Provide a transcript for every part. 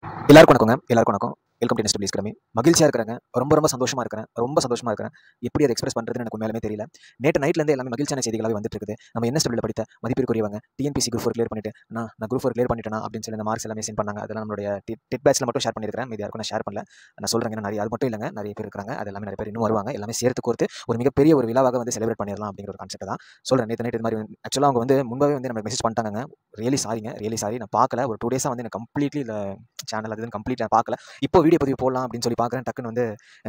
எல்லாருக்கும் வணக்கங்க. எல்லாருக்கும் வணக்கம். Welcome to NSW academy. மகிழ்ச்சியா இருக்கிறேங்க. ரொம்ப சந்தோஷமா இருக்கிறேன். சந்தோஷமா இருக்கிறேன். எப்படி அதை எக்ஸ்பிரஸ் பண்றதுன்னு எனக்கு உண்மையாலுமே தெரியல. நேற்று நைட்லேருந்து எல்லாமே மகிழ்ச்சியான செய்திகளாகவே வந்துட்டு இருக்குது. நம்ம NSWல படித்த மதிப்பிற்குரியவங்க டிஎன்பிஎஸ்சி குரூப் 4 கிளியர் பண்ணிட்டு நான் குரூப் 4 கிளியர் பண்ணிட்டேனா அப்படின்னு சொல்லி அந்த மார்க்ஸ் எல்லாமே சென்ட் பண்ணாங்க. அதெல்லாம் நம்மளுடைய டெட் பேட்ச்ல மட்டும் ஷேர் பண்ணியிருக்கிறேன். மீதி யாருக்கும் நான் ஷேர் பண்ணல. நான் சொல்றேங்க, நிறைய அது மட்டும் இல்லைங்க, நிறைய பேர் இருக்காங்க. அது எல்லாமே நிறைய பேர் இன்னும் வருவாங்க. எல்லாமே சேர்த்து கோர்த்து ஒரு மிகப்பெரிய ஒரு விழாவாக வந்து செலிப்ரேட் பண்ணிடலாம் அப்படிங்கிற ஒரு கான்செப்ட் தான் சொல்றேன். நேற்று இது மாதிரி ஆக்சுவலாக அவங்க வந்து முன்பாகவே வந்து நம்ம மெசேஜ் பண்ணிட்டாங்க. Really sorry. நான் பார்க்கல. ஒரு 2 டேஸாக வந்து எனக்கு கம்ப்ளீட்லி இல்லை சேனல் அது கம்ப்ளீட் நான் பார்க்கல. இப்போ வீடியோ பதிவு போடலாம் அப்படின்னு சொல்லி பார்க்குறேன். டக்குன்னு வந்து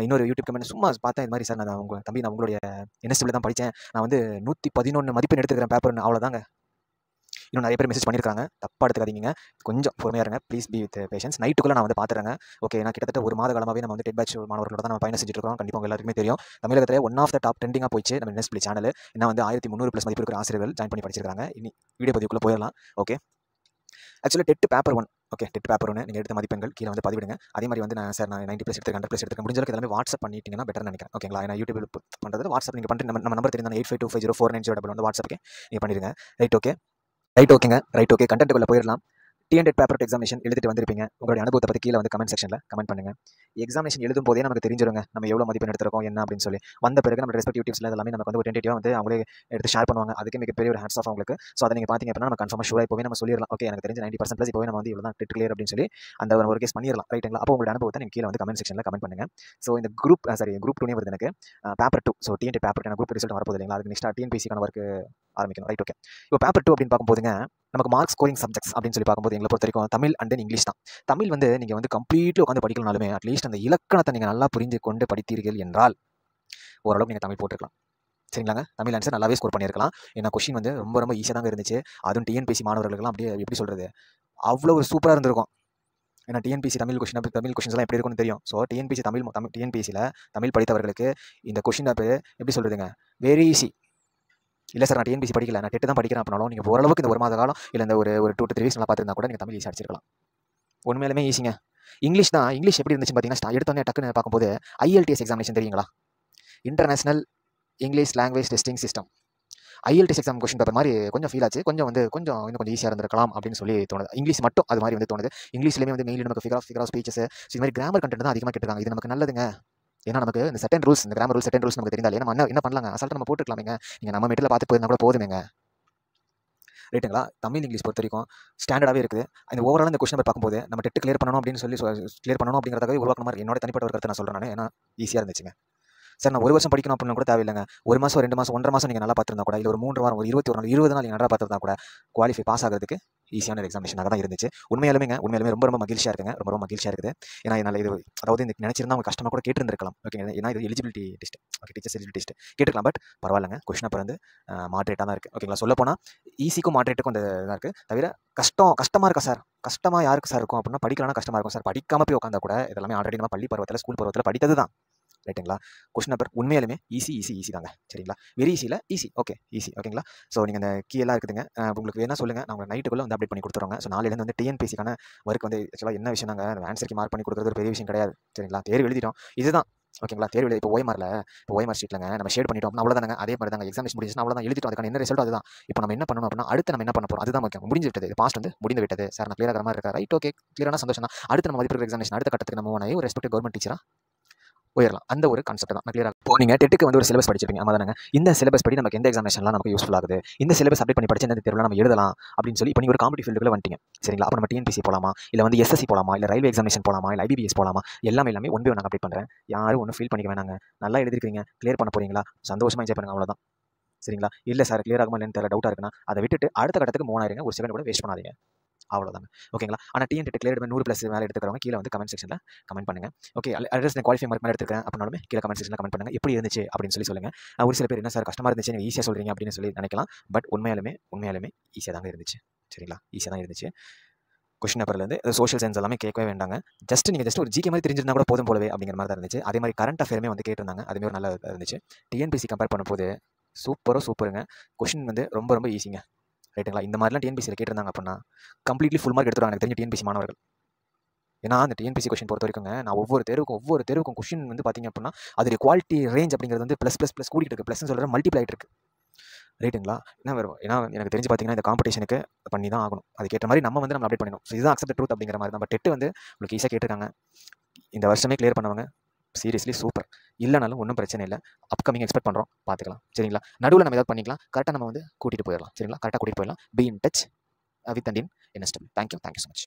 இன்னொரு யூடியூப் கமெண்ட் சும்மா பார்த்தேன். இது மாதிரி சார் நான் உங்கள் தம்பி நான் உங்களுடைய NSW தான் படித்தேன். நான் வந்து 111 மதிப்பெண் எடுத்துக்கிறேன் பேப்பர்னு. அவ்வளோதாங்க. இன்னும் நிறைய பேர் மெசேஜ் பண்ணியிருக்காங்க. தப்பாக எடுத்துக்காதீங்க. கொஞ்சம் பொறுமையாக இருங்க. Please be with patience. நைட்டுக்குள்ளே நான் வந்து பார்த்துறேங்க. ஓகே, நான் கிட்டத்தட்ட ஒரு மாத காலமாகவே நம்ம வந்து டெட் பேட்ச் மாணவர்களோட தான் நம்ம பயணம் செஞ்சுட்டு இருக்கோம். கண்டிப்பாக உங்க எல்லாருக்குமே தெரியும். தமிழகத்தில் ஒன் ஆஃப் த டாப் ட்ரெண்டிங்காக போயிடுச்சு நம்ம NSW சேனல். இன்னும் வந்து 1300+ மதிப்பு இருக்கிற ஆசிரியர்கள் ஜாயின் பண்ணி படிச்சிருக்காங்க. இனி வீடியோ பதிவுக்குள்ளே போயிடலாம். ஓகே, ஆக்சுவலாக dead paper 1 okay, dead paper 1 நீங்கள் எடுத்த மதிப்பெண்கள் கீழே வந்து பதிவிடுங்க. அதே மாதிரி வந்து நான் 90+ எடுத்துருக்கேன், 100+ எடுத்துருக்கேன். முடிஞ்ச அளவுக்கு எல்லாமே வாட்ஸ்அப் பண்ணிட்டீங்கன்னா பெட்டர்னு நினைக்கிறேன். ஓகேங்களா? ஏன்னா யூடியூப் பண்ணுறது வாட்ஸ்அப் நீங்கள் பண்ணிட்டு நம்ம நம்பர் தெரியும் 85250490 வந்து வாட்ஸ்அப்புக்கு நீங்கள் பண்ணிடுங்க. Right okay. கண்டென்ட்டுக்குள்ளே போயிடலாம். டிஎன்டெட் பேப்பர் 2 எக்ஸாமினேஷன் எழுதிட்டு வந்திருப்பீங்க. உங்களுடைய அனுபவத்தை பற்றி கீழே வந்து கமெண்ட் செக்ஷனில் கமெண்ட் பண்ணுங்க. எக்ஸாமினேஷன் எழுதும் போதே நமக்கு தெரிஞ்சிருங்க நம்ம எவ்வளோ மதிப்பெண் எடுத்திருக்கோம் என்ன அப்படின்னு சொல்லி. வந்த பிறகு நம்ம ரெஸ்பெக்டிவ் டிப்ஸ்ல எல்லாமே நமக்கு வந்து ஒரு டென்டேட்டிவாக வந்து அவங்களே எடுத்து ஷேர் பண்ணுவாங்க. அதுக்கு மிகப்பெரிய ஒரு ஹேட்ஸ் ஆஃப் அவங்களுக்கு. ஸோ அதை நீங்கள் பார்த்தீங்க அப்படின்னா நம்ம கன்ஃபார்மாக ஷூராக இப்போவே நம்ம சொல்லிடலாம். ஓகே, எனக்கு தெரிஞ்ச 90% இப்போவே நம்ம வந்து இவ்வளோ தான் டெட் கிளியர் அப்படின்னு சொல்லி அந்த ஒரு கேஸ் பண்ணிடலாம். ரைட்டுங்களா? அப்போ உங்களுடைய அனுபவத்தை நீங்கள் கீழே வந்து கமெண்ட் செக்ஷனில் கமெண்ட் பண்ணுங்க. ஸோ இந்த குரூப் 2 வருது எனக்கு. Paper 2. So TNTET paper group result வரப்போகுது இல்லைங்களா? அதுக்கு நெக்ஸ்ட் டிஎன்பிஎஸ்சிக்கான ஒர்க் ஆரம்பிக்கணும். Right okay. இப்போ பேப்பர் 2 அப்படின்னு பார்க்கும்போதுங்க, நமக்கு மார்க் ஸ்கோரிங் சப்ஜெக்ட்ஸ் அப்படின்னு சொல்லி பார்க்கும்போது எங்களை பொறுத்த வரைக்கும் தமிழ் அண்ட் தென் இங்கிலீஷ் தான். தமிழ் வந்து நீங்கள் வந்து கம்ப்ளீட்லி உட்காந்து படிக்கலனாலுமே அட்லீஸ்ட் அந்த இலக்கணத்தை நீங்கள் நல்லா புரிந்து கொண்டு படித்தீர்கள் என்றால் ஓரளவுக்கு நீங்கள் தமிழ் போட்டிருக்கலாம். சரிங்களாங்க? தமிழ் ஆன்சர் நல்லாவே ஸ்கோர் பண்ணியிருக்கலாம். ஏன்னா கொஷின் வந்து ரொம்ப ஈஸியாக தாங்க இருந்துச்சு. அதுவும் டிஎன்பிஎஸ்சி மாணவர்களுக்கெல்லாம் அப்படியே எப்படி சொல்கிறது, அவ்வளோ ஒரு சூப்பராக இருந்திருக்கும். ஏன்னா டிஎன்பிஎஸ்சி தமிழ் கொஷின்ஸ்லாம் எப்படி இருக்கும்னு தெரியும். ஸோ டிஎன்பிஎஸ்சி டிஎன்பிஎஸ்சியில் தமிழ் படித்தவர்களுக்கு இந்த கொஷின் பேப்பர் எப்படி சொல்கிறதுங்க, வெரி ஈஸி. இல்லை சார் நான் டிஎன்பிஎஸ்சி படிக்கல, நான் டெட் தான் படிக்கிறேன் அப்படின்னாலும் நீங்கள் ஓரளவுக்கு இந்த ஒரு மாத காலம் இல்லை இந்த ஒரு 2 to 3 வீக்ஸ் நல்லா பார்த்துருந்தா கூட நீங்கள் தமிழ் ஈஸி அடிச்சிருக்கலாம். உண்மையிலுமே ஈஸிங்க. இங்கிலீஷ் எப்படி இருந்துச்சு பார்த்தீங்கன்னா, எடுத்தோன்னே டக்குன்னு பார்க்கும்போது IELTS எக்ஸாமினேஷன் தெரியுங்களா? International English language testing system. IELTS exam question paper மாதிரி கொஞ்சம் ஃபீல் ஆச்சு. இன்னும் கொஞ்சம் ஈஸியாக இருந்திருக்கலாம் அப்படின்னு சொல்லி தோணுது. இங்கிலீஷ் மட்டும் அது மாதிரி வந்து தோணுது. இங்கிலீஷ்லேயுமே வந்து மெயின்லி நமக்கு ஃபிகர் ஆஃப் ஸ்பீச்சஸ் இது மாதிரி கிராமர் கண்டென்ட் தான் அதிகமாக கேட்டிருக்காங்க. இது நமக்கு நல்லதுங்க. ஏன்னா நமக்கு இந்த செட்டன் ரூல்ஸ், இந்த கிராமர் ரூல்ஸ், செட்டன் ரூல்ஸ் நமக்கு தெரிந்தாலே நம்ம என்ன பண்ணலாங்க, அசால்ட்டாக நம்ம போட்டுக்கலாமேங்க. நீங்கள் நம்ம மெட்டில் பார்த்து போயிருந்தா கூட போதுமேங்க. ரைட்டுங்களா? தமிழ் இங்கிலீஷ் பொறுத்த வரைக்கும் ஸ்டாண்டர்டாகவே இருக்குது. இந்த ஓவரால் இந்த கொஸ்டின் பார்க்கும்போது நம்ம டெட் கிளியர் பண்ணணும் அப்படின்னு சொல்லி கிளியர் பண்ணணும் அப்படிங்கிறதாகவே உருவாக்கணும் மாதிரி என்னோட தனிப்பட்ட ஒரு கருத்தை நான் சொல்கிறேன். ஏன்னா ஈஸியாக இருந்துச்சுங்க. சார் நான் 1 வருஷம் படிக்கணும் அப்படின்னு கூட தேவையில்லைங்க. 1 மாதம் 2 மாதம் 1.5 மாதம் நீங்கள் நல்லா பார்த்துருந்தா கூட, இல்லை ஒரு 3 வாரம், ஒரு 21 நாள் 20 நாள் நீங்கள் நல்லா பார்த்துருந்தா கூட குவாலிஃபை பாஸ் ஆகிறதுக்கு ஈஸியான ஒரு எக்ஸாமினேஷனாக தான் இருந்துச்சு. உண்மையாலுமே ரொம்ப மகிழ்ச்சியாக இருக்குங்க. ரொம்ப மகிழ்ச்சியாக இருக்குது. ஏன்னா என்னால் இது அதாவது இந்த நினைச்சிருந்தா அவங்க கஷ்டமாக கூட கேட்டிருந்திருக்கலாம். ஓகேங்க. ஏன்னா இது eligibility test. Okay, teachers eligibility test கேட்டுக்கலாம். பட் பரவாயில்லைங்க. கொஸ்டின் பேப்பர் வந்து மாட்ரேட்டாக தான் இருக்குது. ஓகேங்களா? சொல்ல போனால் ஈஸிக்கும் மாட்ரேட்டுக்கும் அந்த இதாக இருக்குது. தவிர கஷ்டமாக இருக்கா சார்? கஷ்டமாக யாருக்கு சார் இருக்கும் அப்படின்னா, படிக்கலாம் கஷ்டமாக இருக்கும் சார். படிக்காமல் போய் உட்காந்தா கூட இதெல்லாமே ஆல்ரெடி நம்ம பள்ளி பருவத்தில் ஸ்கூல் பருவத்தில் படித்தது தான். ரைட்டுங்களா? கொஸ்டின் பேப்பர் உண்மையாலுமே ஈஸி தாங்க. சரிங்களா? வெரி ஈஸியில் ஈஸி. Okay, easy. ஓகேங்களா? ஸோ நீங்கள் அந்த கீழெல்லாம் இருக்குதுங்க. உங்களுக்கு வேணா சொல்லுங்கள், நான் உங்களுக்கு நைட்டுக்குள்ளே வந்து அப்டேட் பண்ணி கொடுத்துருவாங்க. ஸோ நாளையிலேருந்து வந்து டிஎன்பிஎஸ்சிக்கான ஒர்க் வந்து ஆக்சுவலாக என்ன விஷயம், நாங்கள் ஆன்சருக்கு மார்க் பண்ணி கொடுக்குறது ஒரு பெரிய விஷயம் கிடையாது. சரிங்களா? தேர்வு எழுதிட்டோம், இதுதான். ஓகேங்களா? தேர்வு எழுதி இப்போ OMR ஷீட்லங்க நம்ம ஷேட் பண்ணிட்டோம் அப்படின்னா அவ்வளோதாங்க. அதே மாதிரி தாங்க எக்ஸாமினேஷன் முடிஞ்சுன்னா அவ்வளோதான், எழுதிட்டோம். அதுக்கான என்ன ரிசல்ட் அதுதான். இப்போ நம்ம என்ன பண்ணணும் அப்படின்னா, அடுத்து நம்ம என்ன பண்ண போகிறோம் அதுதான் முக்கியம். முடிஞ்சு விட்டது, பாஸ்ட் வந்து முடிந்து விட்டது. சார் நான் கிளியர் ஆகிற மாதிரி இருக்கா? ரைட் ஓகே, கிளியரான சந்தோஷம் தான். அடுத்து நம்ம மதிப்பு எக்ஸாமினேஷன் அடுத்த கட்டத்துக்கு நம்ம ஆகி ஒரு ரெஸ்பெக்ட் கவர்மெண்ட் டீச்சராக போயிடலாம். அந்த ஒரு கான்செப்ட் தான் கிளியராக. இப்போ நீங்கள் டெட்டுக்கு வந்து ஒரு சிலபஸ் படிச்சிருப்பீங்க. ஆமாம் தானங்க? இந்த சிலபஸ் படி நமக்கு எந்த எக்ஸாமினேஷன்லாம் நமக்கு யூஸ்ஃபுல் ஆகுது, இந்த சிலபஸ் அப்டேட் பண்ணி படிச்சு இந்த தேர்வில் நம்ம எழுதலாம் அப்படின்னு சொல்லி இப்போ நீங்கள் ஒரு காம்படிட்டிவ் ஃபீல்டுக்குள்ள வந்துட்டீங்க. சரிங்களா? அப்போ நம்ம டிஎன்பிஎஸ்சி போகலாமா, இல்லை வந்து SSC போகலாமா, இல்லை ரயில்வே எக்ஸாமினேஷன் போகலாமா, இல்லை IBPS போகலாமா, எல்லாமே ஒன் பை ஒன் அப்டேட் பண்ணுறேன். யாரும் ஒன்றும் ஃபீல் பண்ணிக்க வேணாங்க. நல்லா எழுதிருக்கீங்க, கிளியர் பண்ண போறீங்களா, சந்தோஷமாக என்ஜாய் பண்ணுங்க, அவ்வளோதான். சரிங்களா? இல்லை சார் கிளியர் ஆகுமா இல்லைன்னு தெரியல, டவுட்டாக இருக்குன்னா அதை விட்டுட்டு அடுத்த கட்டத்துக்கு மூவ் ஆயிருங்க. ஒரு செகண்ட் கூட வேஸ்ட் பண்ணாதீங்க. அவ்வளோதாங்க. ஓகேங்களா? ஆனால் டிஎன்டெட் கிளியர் 100+ மேலே எடுத்துக்கிறவங்க கீழே வந்து கமெண்ட் செக்ஷனில் கமெண்ட் பண்ணுங்க. ஓகே, அட்ரஸ் நான் குவாலிஃபை மார்க் மேலே எடுத்துக்கிறேன் அப்படின்னாலுமே கீழே கமெண்ட் செக்ஷனில் கமெண்ட் பண்ணுங்க. எப்படி இருந்துச்சு அப்படின்னு சொல்லி சொல்லுங்கள். ஒரு சில பேர் என்ன சார் கஷ்டமாக இருந்துச்சு நீங்கள் ஈஸியாக சொல்கிறீங்க அப்படின்னு சொல்லி நினைக்கலாம். பட் உண்மையாலுமே ஈஸியாக தாங்க இருந்துச்சு. சரிங்களா? ஈஸியாக தான் இருந்துச்சு. கொஸ்டின் பேப்பர்லேருந்து சோஷியல் சயின்ஸ் எல்லாமே கேட்கவே வேண்டாங்க. ஜஸ்ட் ஒரு ஜிகே மாதிரி தெரிஞ்சிருந்தா கூட போதும் போலவே அப்படிங்கிற மாதிரி தான் இருந்துச்சு. அதே மாதிரி கரண்ட் அஃபேருமே வந்து கேட்டிருந்தாங்க. அதுவே ஒரு நல்ல இருந்துச்சு. டிஎன்பிஎஸ்சி கம்பேர் பண்ணும்போது சூப்பருங்க. கொஸ்டின் வந்து ரொம்ப ஈஸிங்க. ரைட்டுங்களா? இந்த மாதிரிலாம் டிஎன்பிஎஸ்சியில் கேட்டிருந்தாங்க அப்படின்னா கம்ப்ளீட்லி ஃபுல் மார்க் எடுத்துருவாங்க எனக்கு தெரிஞ்ச டிஎன்பிஎஸ்சி மாணவர்கள். ஏன்னா அந்த டிஎன்பிஎஸ்சி கொஸ்டின் பொறுத்த வரைக்குங்க, நான் ஒவ்வொரு தேர்வுக்கும் கொஸ்டின் வந்து பார்த்தீங்க அப்படின்னா அதோடைய குவாலிட்டி ரேஞ்ச் அப்படிங்கிறது வந்து ப்ளஸ் கூட்டிகிட்டு இருக்குது. ப்ளஸ்ன்னு சொல்கிற மல்டிப்ளை ஆகிட்டு இருக்கு. ரைட்டுங்களா? என்ன வரும்? ஏன்னா எனக்கு தெரிஞ்சு பார்த்தீங்கன்னா, இந்த காம்படிஷனுக்கு பண்ணி தான் ஆகணும். அதுக்கேற்ற மாரி நம்ம வந்து நம்ம அப்டேட் பண்ணிடணும். ஸோ இதுதான் அக்செப்ட் த ட்ரூத் அப்படிங்கிற மாரி தான். பட் டெட் வந்து உங்களுக்கு ஈஸியா கேட்டிருக்காங்க. இந்த வருஷமே கிளியர் பண்ணவங்க சீரியஸ்லி சூப்பர். இல்லனாலும் ஒண்ணும் பிரச்சனை இல்ல. அப்கமிங் எக்ஸ்பெக்ட் பண்றோம். பார்த்துக்கலாம். சரிங்களா? நடுவுல நம்ம ஏதாவது பண்ணிக்கலாம். கரெக்ட்டா நம்ம வந்து கூட்டிட்டு போயிரலாம். சரிங்களா? கரெக்ட்டா கூட்டிட்டு போயிரலாம். Be in touch with and in NSW. Thank you. Thank you so much.